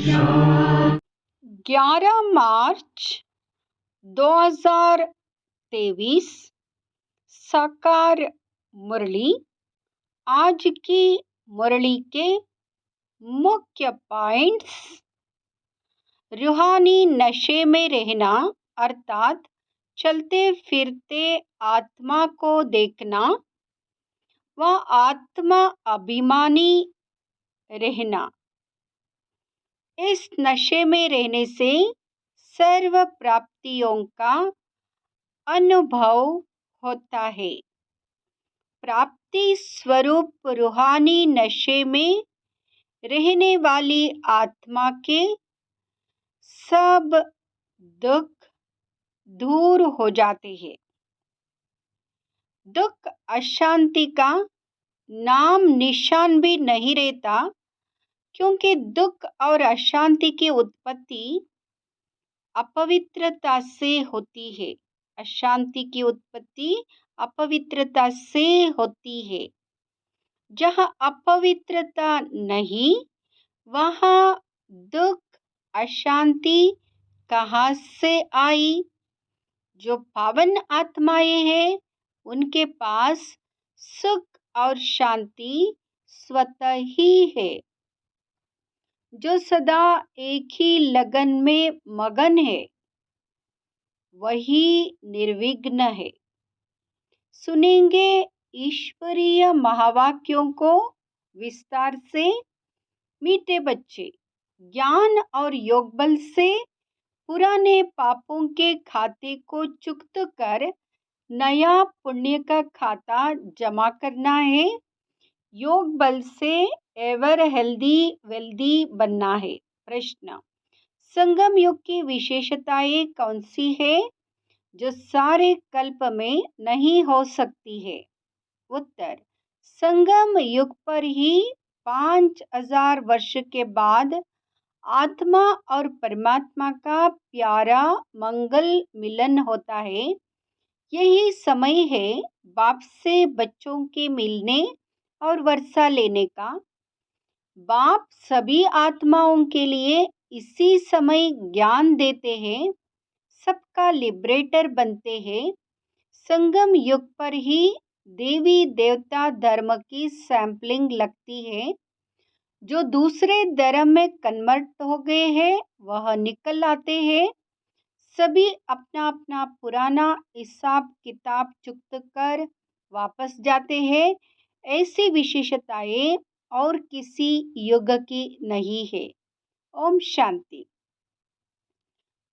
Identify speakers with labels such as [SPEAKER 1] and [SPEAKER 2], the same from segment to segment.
[SPEAKER 1] 11 मार्च 2023 साकार मुरली। आज की मुरली के मुख्य पॉइंट्स। रूहानी नशे में रहना अर्थात चलते फिरते आत्मा को देखना व आत्मा अभिमानी रहना। इस नशे में रहने से सर्व प्राप्तियों का अनुभव होता है। प्राप्ति स्वरूप रूहानी नशे में रहने वाली आत्मा के सब दुख दूर हो जाते हैं। दुख अशांति का नाम निशान भी नहीं रहता, क्योंकि दुख और अशांति की उत्पत्ति अपवित्रता से होती है। अशांति की उत्पत्ति अपवित्रता से होती है। जहाँ अपवित्रता नहीं, वहाँ दुख अशांति कहाँ से आई? जो पावन आत्माएं हैं, उनके पास सुख और शांति स्वतः ही है। जो सदा एक ही लगन में मगन है, वही निर्विघ्न है। सुनेंगे ईश्वरीय महावाक्यों को विस्तार से। मीठे बच्चे, ज्ञान और योग बल से पुराने पापों के खाते को चुकता कर नया पुण्य का खाता जमा करना है। योग बल से एवर हेल्दी वेल्दी बनना है। प्रश्न: संगम युग की विशेषताएं कौन सी है जो सारे कल्प में नहीं हो सकती है? उत्तर: संगम युग पर ही 5000 वर्ष के बाद आत्मा और परमात्मा का प्यारा मंगल मिलन होता है। यही समय है बाप से बच्चों के मिलने और वर्षा लेने का। बाप सभी आत्माओं के लिए इसी समय ज्ञान देते हैं, सबका लिबरेटर बनते हैं। संगम युग पर ही देवी देवता धर्म की सैंपलिंग लगती है। जो दूसरे धर्म में कन्वर्ट हो गए हैं, वह निकल आते हैं। सभी अपना अपना पुराना हिसाब किताब चुकता कर वापस जाते हैं। ऐसी विशेषताएं और किसी युग की नहीं है। ओम शांति।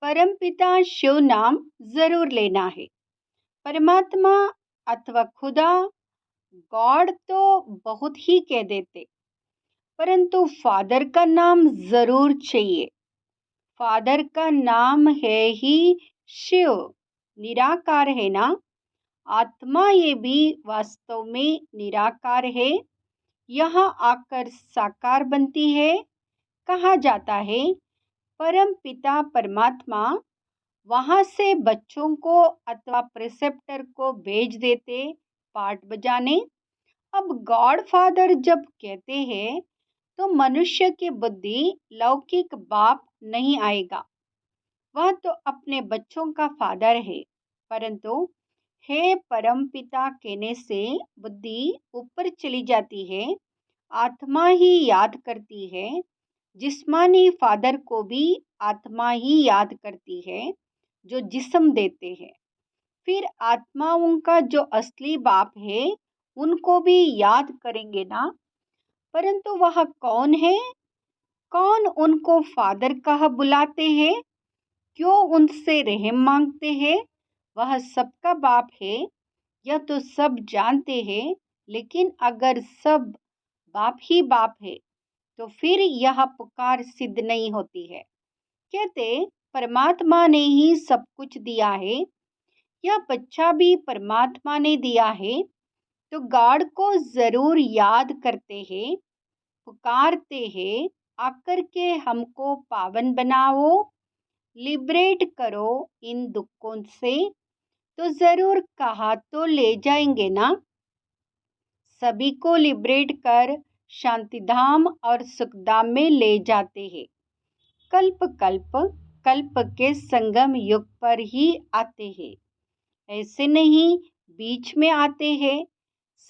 [SPEAKER 1] परमपिता शिव नाम जरूर लेना है। परमात्मा अथवा खुदा, गॉड तो बहुत ही कह देते, परंतु फादर का नाम जरूर चाहिए। फादर का नाम है ही शिव, निराकार है ना। आत्मा ये भी वास्तव में निराकार है, यहाँ आकर साकार बनती है। कहा जाता है परम पिता परमात्मा वहाँ से बच्चों को अथवा प्रिसेप्टर को भेज देते पाठ बजाने। अब गॉड फादर जब कहते हैं तो मनुष्य की बुद्धि लौकिक बाप नहीं आएगा, वह तो अपने बच्चों का फादर है। परंतु हे परम पिता कहने से बुद्धि ऊपर चली जाती है, आत्मा ही याद करती है। जिस्मानी फादर को भी आत्मा ही याद करती है, जो जिस्म देते हैं। फिर आत्माओं का जो असली बाप है, उनको भी याद करेंगे ना। परंतु वह कौन है? कौन उनको फादर कह बुलाते हैं? क्यों उनसे रहम मांगते हैं? वह सबका बाप है, यह तो सब जानते हैं। लेकिन अगर सब बाप ही बाप है, तो फिर यह पुकार सिद्ध नहीं होती है। कहते परमात्मा ने ही सब कुछ दिया है, यह बच्चा भी परमात्मा ने दिया है। तो गॉड को जरूर याद करते हैं, पुकारते हैं, आकर के हमको पावन बनाओ, लिबरेट करो इन दुखों से। तो जरूर कहा तो ले जाएंगे ना। सभी को लिबरेट कर शांतिधाम और सुखधाम में ले जाते हैं। कल्प कल्प कल्प के संगम युग पर ही आते हैं, ऐसे नहीं बीच में आते हैं।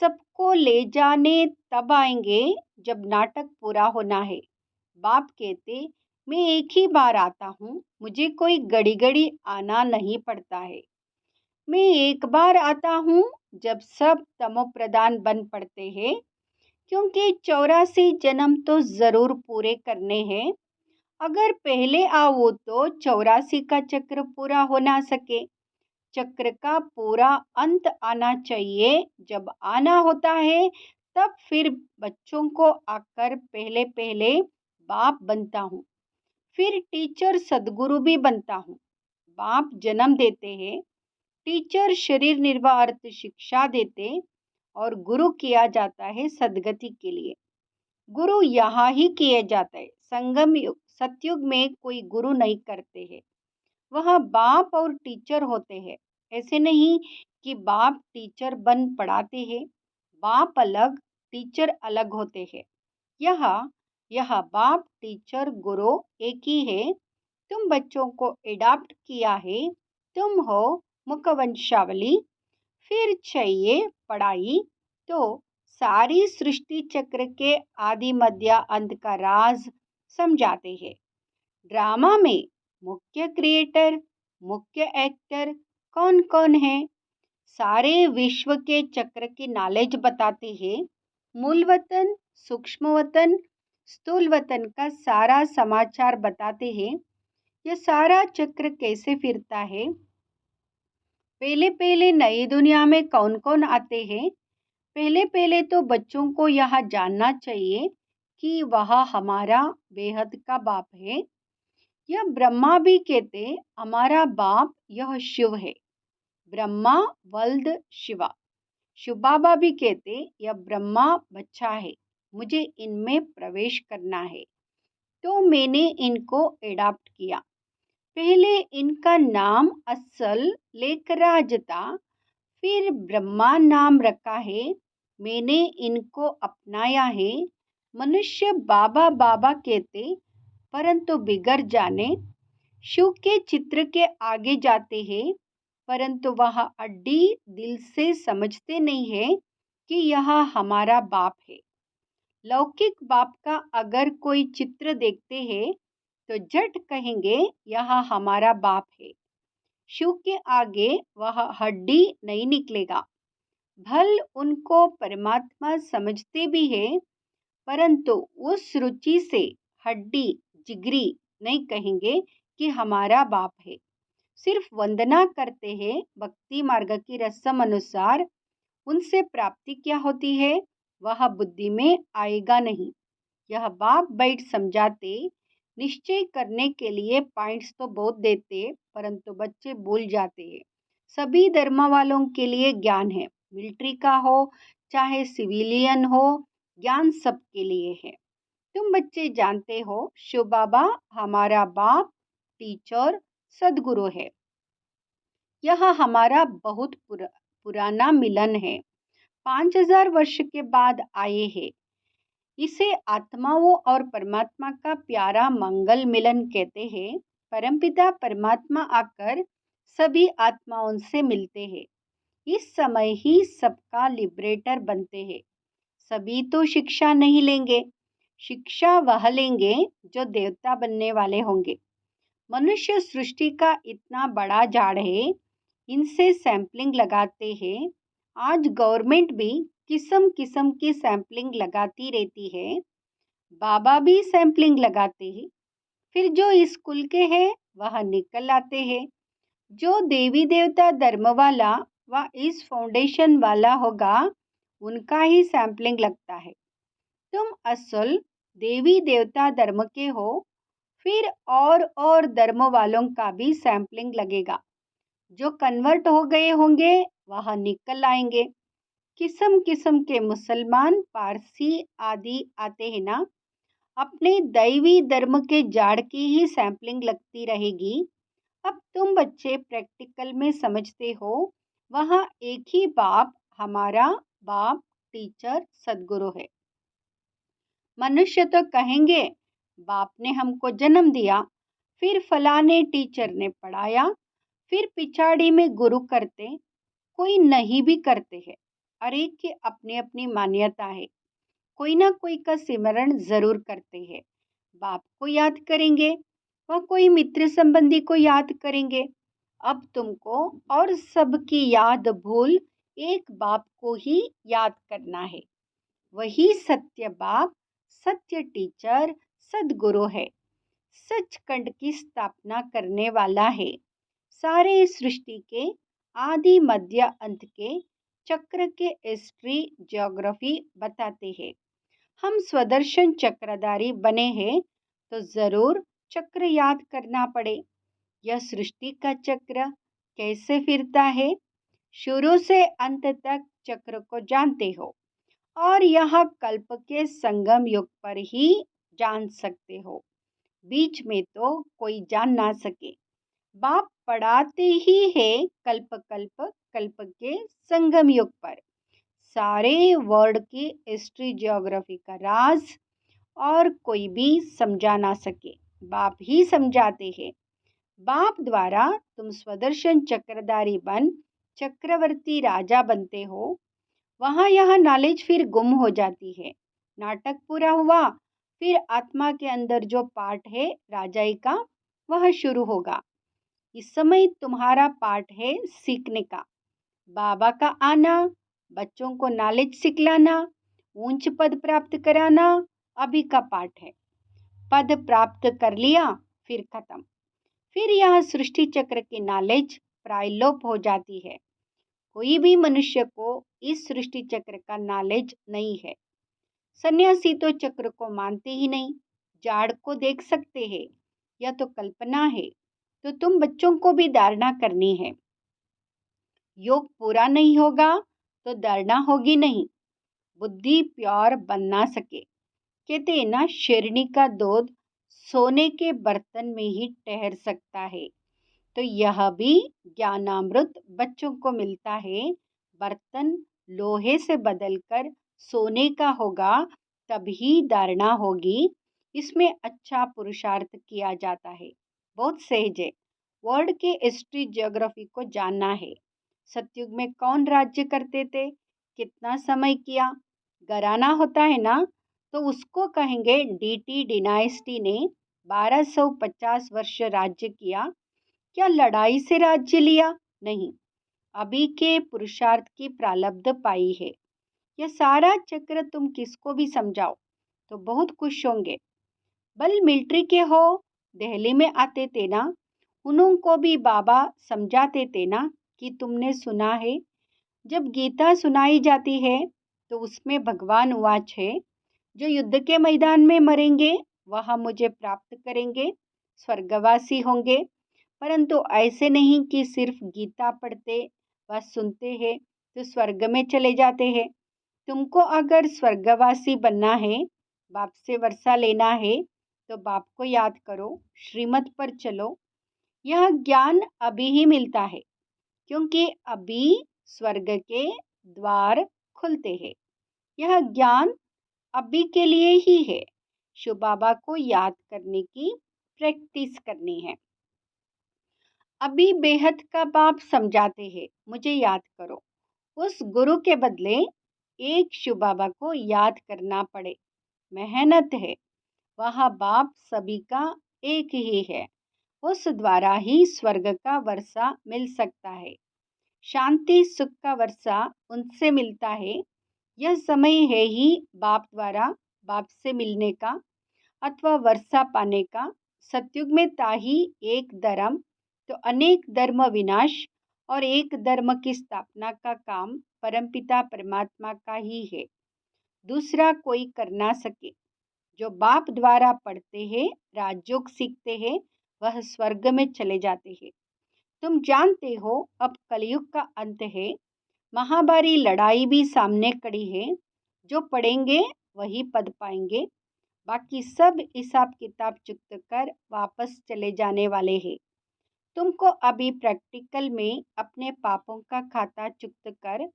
[SPEAKER 1] सबको ले जाने तब आएंगे जब नाटक पूरा होना है। बाप कहते, मैं एक ही बार आता हूँ, मुझे कोई घड़ी घड़ी आना नहीं पड़ता है। मैं एक बार आता हूँ जब सब तमो प्रधान बन पड़ते हैं, क्योंकि 84 जन्म तो जरूर पूरे करने हैं। अगर पहले आओ तो 84 का चक्र पूरा हो ना सके। चक्र का पूरा अंत आना चाहिए। जब आना होता है तब फिर बच्चों को आकर पहले पहले बाप बनता हूँ, फिर टीचर सदगुरु भी बनता हूँ। बाप जन्म देते हैं, टीचर शरीर निर्वाह अर्थ शिक्षा देते, और गुरु किया जाता है सदगति के लिए। गुरु यहाँ ही किए जाता है। संगम युग सतयुग में कोई गुरु नहीं करते हैं, वहाँ बाप और टीचर होते हैं। ऐसे नहीं कि बाप टीचर बन पढ़ाते हैं। बाप अलग, टीचर अलग होते हैं। यहाँ यह बाप टीचर गुरु एक ही है। तुम बच्चों को एडाप्ट किया है, तुम हो मुखवंशावली। फिर चाहिए पढ़ाई तो सारी सृष्टि चक्र के आदि मध्य अंत का राज समझाते हैं। ड्रामा में मुख्य क्रिएटर, मुख्य एक्टर कौन कौन है, सारे विश्व के चक्र की नॉलेज बताते हैं। मूल वतन, सूक्ष्म वतन, स्थूल वतन का सारा समाचार बताते हैं। यह सारा चक्र कैसे फिरता है। पहले पहले नई दुनिया में कौन कौन आते हैं। पहले पहले तो बच्चों को यह जानना चाहिए कि वह हमारा बेहद का बाप है। यह ब्रह्मा भी कहते हमारा बाप यह शिव है। ब्रह्मा वल्द शिवा। शिव बाबा भी कहते यह ब्रह्मा बच्चा है, मुझे इनमें प्रवेश करना है, तो मैंने इनको एडाप्ट किया। पहले इनका नाम असल लेखराज था, फिर ब्रह्मा नाम रखा है, मैंने इनको अपनाया है। मनुष्य बाबा बाबा कहते परंतु बिगड़ जाने। शिव के चित्र के आगे जाते हैं, परंतु वह अड्डी दिल से समझते नहीं है कि यह हमारा बाप है। लौकिक बाप का अगर कोई चित्र देखते हैं तो झट कहेंगे यह हमारा बाप है। शिव के आगे वह हड्डी नहीं निकलेगा। भल उनको परमात्मा समझते भी है, परंतु उस रुचि से हड्डी जिगरी नहीं कहेंगे कि हमारा बाप है। सिर्फ वंदना करते हैं भक्ति मार्ग की रस्म अनुसार। उनसे प्राप्ति क्या होती है वह बुद्धि में आएगा नहीं। यह बाप बैठ समझाते, निश्चय करने के लिए पॉइंट्स तो बहुत देते, परंतु बच्चे भूल जाते हैं। सभी धर्म वालों के लिए ज्ञान है, मिलिट्री का हो चाहे सिविलियन हो, ज्ञान सबके लिए है। तुम बच्चे जानते हो शिव बाबा हमारा बाप टीचर सदगुरु है। यह हमारा बहुत पुराना मिलन है, 5000 वर्ष के बाद आए हैं। इसे आत्माओं और परमात्मा का प्यारा मंगल मिलन कहते हैं। परमपिता परमात्मा आकर सभी आत्माओं से मिलते हैं। इस समय ही सबका लिबरेटर बनते हैं। सभी तो शिक्षा नहीं लेंगे, शिक्षा वह लेंगे जो देवता बनने वाले होंगे। मनुष्य सृष्टि का इतना बड़ा झाड़ है, इनसे सैंपलिंग लगाते हैं। आज गवर्नमेंट भी किस्म किस्म की सैंपलिंग लगाती रहती है। बाबा भी सैंपलिंग लगाते हैं। फिर जो स्कूल के हैं वह निकल आते हैं। जो देवी देवता धर्म वाला व इस फाउंडेशन वाला होगा उनका ही सैंपलिंग लगता है। तुम असल देवी देवता धर्म के हो, फिर और धर्म वालों का भी सैंपलिंग लगेगा। जो कन्वर्ट हो गए होंगे वह निकल आएंगे। किस्म किस्म के मुसलमान, पारसी आदि आते हैं ना, अपने दैवी धर्म के जाड़ की ही सैंपलिंग लगती रहेगी। अब तुम बच्चे प्रैक्टिकल में समझते हो, वहाँ एक ही बाप हमारा बाप टीचर सदगुरु है। मनुष्य तो कहेंगे बाप ने हमको जन्म दिया, फिर फलाने टीचर ने पढ़ाया, फिर पिछाड़ी में गुरु करते, कोई नहीं भी करते हैं। हर एक की अपनी अपनी मान्यता है। कोई ना कोई का सिमरण जरूर करते हैं। बाप को याद करेंगे, वह कोई मित्र संबंधी को याद करेंगे। अब तुमको और सबकी याद भूल एक बाप को ही याद करना है। वही सत्य बाप, सत्य टीचर, सदगुरु है। सचखंड की स्थापना करने वाला है। सारे सृष्टि के आदि मध्य अंत के चक्र के हिस्ट्री ज्योग्राफी बताते हैं। हम स्वदर्शन चक्रधारी बने हैं तो जरूर चक्र याद करना पड़े। यह सृष्टि का चक्र कैसे फिरता है, शुरू से अंत तक चक्र को जानते हो और यह कल्प के संगम युग पर ही जान सकते हो। बीच में तो कोई जान ना सके। बाप पढ़ाते ही है कल्प कल्प कल्प के संगम युग पर सारे वर्ल्ड की हिस्ट्री ज्योग्राफी का राज, और कोई भी समझा ना सके। बाप ही समझाते हैं। बाप द्वारा तुम स्वदर्शन चक्रधारी बन चक्रवर्ती राजा बनते हो। वहां यह नॉलेज फिर गुम हो जाती है। नाटक पूरा हुआ, फिर आत्मा के अंदर जो पार्ट है राजाई का, वह शुरू होगा। इस समय तुम्हारा पार्ट है सीखने का। बाबा का आना, बच्चों को नॉलेज सिखलाना, ऊंच पद प्राप्त कराना अभी का पार्ट है। पद प्राप्त कर लिया, फिर खत्म। फिर यह सृष्टि चक्र की नॉलेज प्रायलोप हो जाती है। कोई भी मनुष्य को इस सृष्टि चक्र का नॉलेज नहीं है। सन्यासी तो चक्र को मानते ही नहीं, जाड़ को देख सकते हैं। यह तो कल्पना है। तो तुम बच्चों को भी धारणा करनी है। योग पूरा नहीं होगा तो धारणा होगी नहीं। बुद्धि प्योर बन ना सके। कहते हैं ना, शेरनी का दूध सोने के बर्तन में ही ठहर सकता है। तो यह भी ज्ञानामृत बच्चों को मिलता है। बर्तन लोहे से बदलकर सोने का होगा तभी धारणा होगी। इसमें अच्छा पुरुषार्थ किया जाता है। बहुत सहज है। वर्ल्ड के हिस्ट्री ज्योग्राफी को जानना है। सतयुग में कौन राज्य करते थे, कितना समय किया, घराना होता है ना, तो उसको कहेंगे डीटी डिनाइस्टी ने 1250 वर्ष राज्य किया। क्या लड़ाई से राज्य लिया? नहीं, अभी के पुरुषार्थ की प्रारब्ध पाई है। यह सारा चक्र तुम किसको भी समझाओ तो बहुत खुश होंगे। बल मिलिट्री के हो, दिल्ली में आते थे ना, उनको भी बाबा समझाते थे ना कि तुमने सुना है जब गीता सुनाई जाती है तो उसमें भगवान वाच है, जो युद्ध के मैदान में मरेंगे वह मुझे प्राप्त करेंगे, स्वर्गवासी होंगे। परंतु ऐसे नहीं कि सिर्फ गीता पढ़ते व सुनते हैं तो स्वर्ग में चले जाते हैं। तुमको अगर स्वर्गवासी बनना है, बाप से वर्षा लेना है, तो बाप को याद करो, श्रीमत पर चलो। यह ज्ञान अभी ही मिलता है, क्योंकि अभी स्वर्ग के द्वार खुलते हैं। यह ज्ञान अभी के लिए ही है। शिव बाबा को याद करने की प्रैक्टिस करनी है। अभी बेहद का बाप समझाते हैं, मुझे याद करो। उस गुरु के बदले एक शिव बाबा को याद करना पड़े। मेहनत है। वह बाप सभी का एक ही है। उस द्वारा ही स्वर्ग का वर्षा मिल सकता है। शांति सुख का वर्षा उनसे मिलता है। यह समय है ही बाप द्वारा बाप से मिलने का अथवा वर्षा पाने का। सतयुग में ताही एक धर्म तो अनेक धर्म विनाश और एक धर्म की स्थापना का काम परमपिता परमात्मा का ही है। दूसरा कोई कर ना सके। जो बाप द्वारा पढ़ते हैं, राजयोग सीखते हैं, वह स्वर्ग में चले जाते हैं। तुम जानते हो अब कलयुग का अंत है। महाभारी लड़ाई भी सामने खड़ी है। जो पढ़ेंगे वही पद पाएंगे। बाकी सब हिसाब किताब चुकत कर वापस चले जाने वाले हैं। तुमको अभी प्रैक्टिकल में अपने पापों का खाता चुकत कर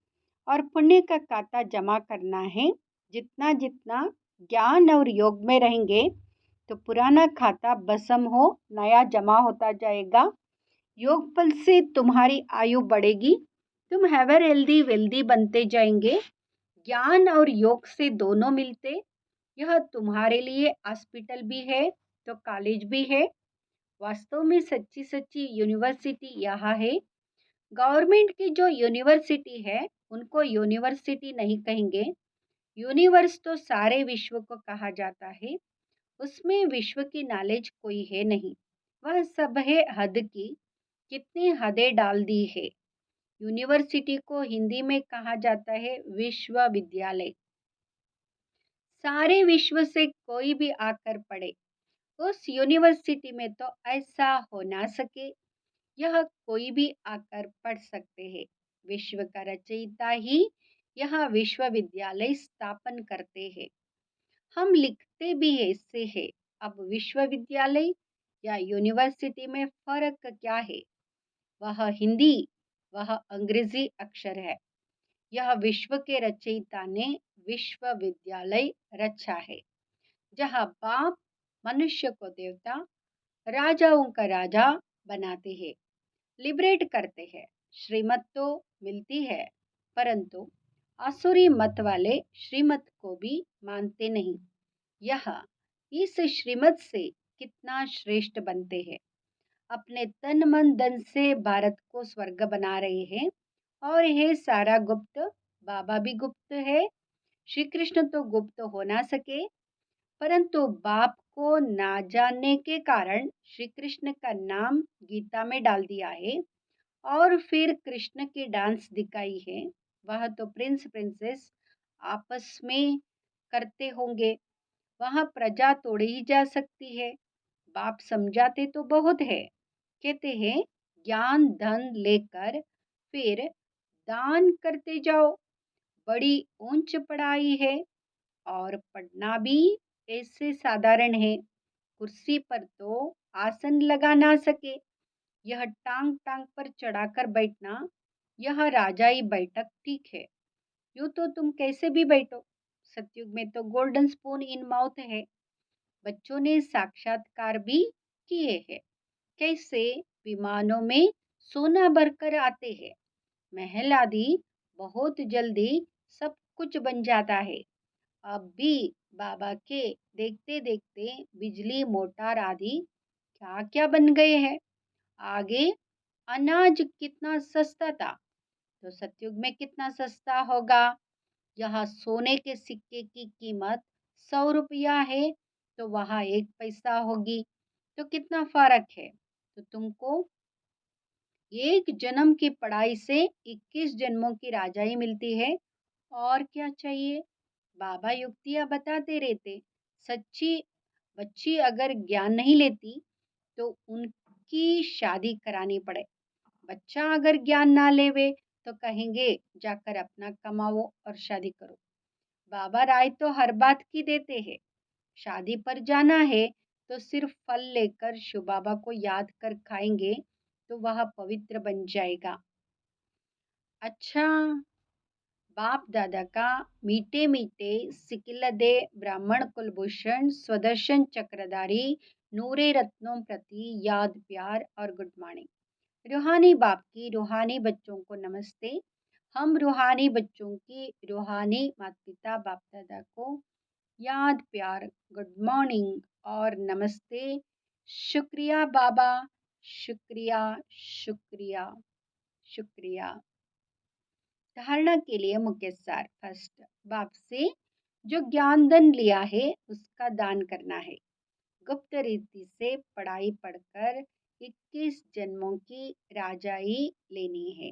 [SPEAKER 1] और पुण्य का खाता जमा करना है। जितना जितना ज्ञान और योग में रहेंगे तो पुराना खाता भस्म हो, नया जमा होता जाएगा। योग बल से तुम्हारी आयु बढ़ेगी, तुम हैवर हेल्दी वेल्दी बनते जाएंगे। ज्ञान और योग से दोनों मिलते, यह तुम्हारे लिए हॉस्पिटल भी है तो कॉलेज भी है। वास्तव में सच्ची सच्ची यूनिवर्सिटी यहाँ है। गवर्नमेंट की जो यूनिवर्सिटी है उनको यूनिवर्सिटी नहीं कहेंगे। यूनिवर्स तो सारे विश्व को कहा जाता है, उसमें विश्व की नॉलेज कोई है नहीं, वह सब है हद की। कितनी हदें डाल दी है। यूनिवर्सिटी को हिंदी में कहा जाता है विश्वविद्यालय। सारे विश्व से कोई भी आकर पढ़े उस यूनिवर्सिटी में तो ऐसा हो ना सके। यह कोई भी आकर पढ़ सकते हैं। विश्व का रचयिता ही यह विश्वविद्यालय स्थापन करते हैं। हम लिखते भी ऐसे है। अब विश्वविद्यालय या यूनिवर्सिटी में फर्क क्या है? वह हिंदी, वह अंग्रेजी अक्षर है। यह विश्व के रचयिता ने विश्वविद्यालय रचा है, जहाँ बाप मनुष्य को देवता, राजाओं का राजा बनाते हैं, लिबरेट करते हैं। श्रीमत तो मिलती है, परंतु आसुरी मत वाले श्रीमत को भी मानते नहीं। यह इस श्रीमत से कितना श्रेष्ठ बनते हैं। अपने तन मन धन से भारत को स्वर्ग बना रहे हैं। और यह सारा गुप्त, बाबा भी गुप्त है। श्री कृष्ण तो गुप्त हो ना सके, परंतु बाप को ना जानने के कारण श्री कृष्ण का नाम गीता में डाल दिया है। और फिर कृष्ण की डांस दिखाई है। वह तो प्रिंस प्रिंसेस आपस में करते होंगे, वहां प्रजा तोड़ी ही जा सकती है। बाप समझाते तो बहुत है, कहते हैं ज्ञान धन लेकर फिर दान करते जाओ। बड़ी ऊंच पढ़ाई है और पढ़ना भी ऐसे साधारण है। कुर्सी पर तो आसन लगा ना सके, यह टांग टांग पर चढ़ाकर बैठना, यह राजाई बैठक ठीक है। यूं तो तुम कैसे भी बैठो। सतयुग में तो गोल्डन स्पून इन माउथ है। बच्चों ने साक्षात्कार भी किए हैं, कैसे विमानों में सोना भरकर आते हैं। महल आदि बहुत जल्दी सब कुछ बन जाता है। अब भी बाबा के देखते देखते बिजली मोटर आदि क्या क्या बन गए हैं। आगे अनाज कितना सस्ता था, तो सतयुग में कितना सस्ता होगा। यहाँ सोने के सिक्के की कीमत 100 रुपया है, तो वहाँ 1 पैसा होगी। तो कितना फर्क है। तो तुमको एक जन्म की पढ़ाई से 21 जन्मों की राजाई मिलती है। और क्या चाहिए। बाबा युक्तियां बताते रहते। सच्ची बच्ची अगर ज्ञान नहीं लेती तो उनकी शादी करानी पड़े। बच्चा अगर ज्ञान ना लेवे तो कहेंगे जाकर अपना कमाओ और शादी करो। बाबा राय तो हर बात की देते हैं। शादी पर जाना है तो सिर्फ फल लेकर शिव बाबा को याद कर खाएंगे तो वह पवित्र बन जाएगा। अच्छा, बाप दादा का मीठे मीठे सिकिलदे ब्राह्मण कुलभूषण स्वदर्शन चक्रधारी नूरे रत्नों प्रति याद प्यार और गुड मॉर्निंग। रूहानी बाप की रूहानी बच्चों को नमस्ते। हम रूहानी बच्चों की रूहानी माता पिता बाप दादा को याद प्यार गुड मॉर्निंग और नमस्ते। शुक्रिया बाबा, शुक्रिया शुक्रिया शुक्रिया। धारणा के लिए मुख्य सार। फर्स्ट, बाप से जो ज्ञान धन लिया है उसका दान करना है। गुप्त रीति से पढ़ाई पढ़कर 21 जन्मों की राजाई लेनी है।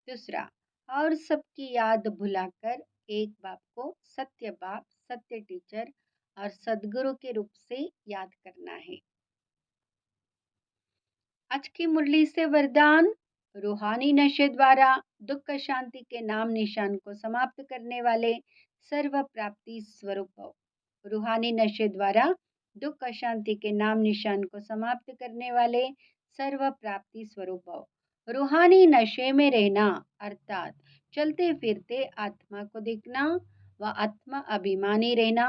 [SPEAKER 1] दूसरा, और सबकी याद भुलाकर एक बाप को सत्य बाप, सत्य टीचर और सदगुरु के रूप से याद करना है। आज की मुरली से वरदान। रूहानी नशे द्वारा दुख शांति के नाम निशान को समाप्त करने वाले सर्व प्राप्ति स्वरूप भव। रूहानी नशे द्वारा दुख अशांति के नाम निशान को समाप्त करने वाले सर्व प्राप्ति स्वरूप भव। रूहानी नशे में रहना अर्थात चलते फिरते आत्मा को देखना व आत्मा अभिमानी रहना।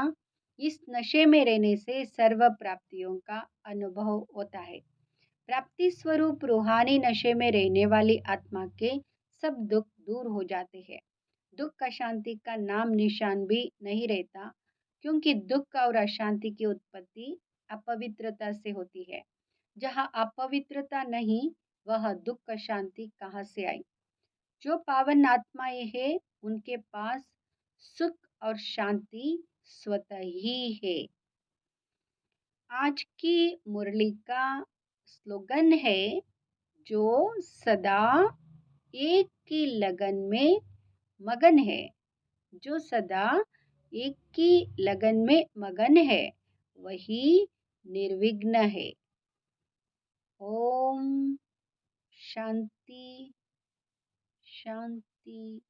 [SPEAKER 1] इस नशे में रहने से सर्व प्राप्तियों का अनुभव होता है। प्राप्ति स्वरूप रूहानी नशे में रहने वाली आत्मा के सब दुख दूर हो जाते हैं। दुख अशांति का नाम निशान भी नहीं रहता, क्योंकि दुख और अशांति की उत्पत्ति अपवित्रता से होती है। जहाँ अपवित्रता नहीं, वह दुख अशांति कहाँ से आई? जो पावन आत्माएं हैं, उनके पास सुख और शांति स्वतः ही है। आज की मुरली का स्लोगन है, जो सदा एक की लगन में मगन है। जो सदा एक की लगन में मगन है, वही निर्विघ्न है। ओम शांति शांति।